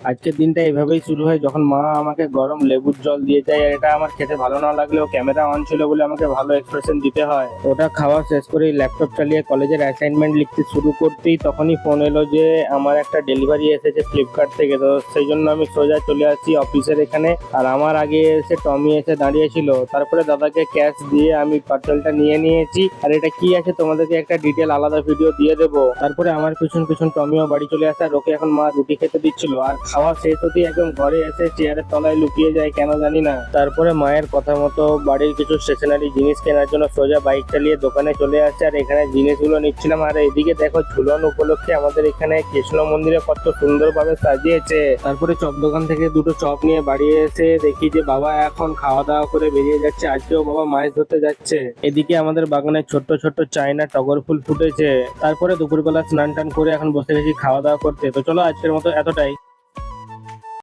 আজকের দিনটা এভাবেই শুরু হয় যখন মা আমাকে গরম লেবুর জল দিয়ে যায়, আর এটা আমার খেতে ভালো না লাগলেও ক্যামেরা অন ছিল বলে আমাকে ভালো এক্সপ্রেশন দিতে হয়। ওটা খাওয়া শেষ করে ল্যাপটপ চালিয়ে কলেজের অ্যাসাইনমেন্ট লিখতে শুরু করতেই তখনই ফোন এলো যে আমার একটা ডেলিভারি এসেছে ফ্লিপকার্ট থেকে। তো সেই জন্য আমি সোজা চলে আসছি অফিসের এখানে, আর আমার আগে এসে টমি এসে দাঁড়িয়েছিল। তারপরে দাদাকে ক্যাশ দিয়ে আমি পার্সেলটা নিয়ে নিয়েছি, আর এটা কি আছে তোমাদেরকে একটা ডিটেল আলাদা ভিডিও দিয়ে দেবো। তারপরে আমার পিছন পিছন টমিও বাড়ি চলে আসে, আর ওকে এখন মা রুটি খেতে দিচ্ছিল। আর খাওয়া শেষ হতেই একদম ঘরে এসে চেয়ারের তলায় লুকিয়ে যায় কেন জানি না। তারপরে মায়ের কথা মতো বাড়ির কিছু স্টেশনারি জিনিস কেনার জন্য সোজা বাইক চালিয়ে দোকানে চলে আসছে, আর এখানে জিনিসগুলো নিচ্ছিলাম। আর এদিকে দেখো ঝুলন উপলক্ষে আমাদের এখানে কৃষ্ণ মন্দিরে কত সুন্দরভাবে সাজিয়েছে। তারপরে চপ দোকান থেকে দুটো চপ নিয়ে বাড়ি এসে দেখি যে বাবা এখন খাওয়া দাওয়া করে বেরিয়ে যাচ্ছে। আজকেও বাবা মাছ ধরতে যাচ্ছে। এদিকে আমাদের বাগানে ছোট্ট ছোট্ট চায়না টগর ফুল ফুটেছে। তারপরে দুপুরবেলা স্নান টান করে এখন বসে গেছি খাওয়া দাওয়া করতে। তো চলো আজকের মতো এতটাই।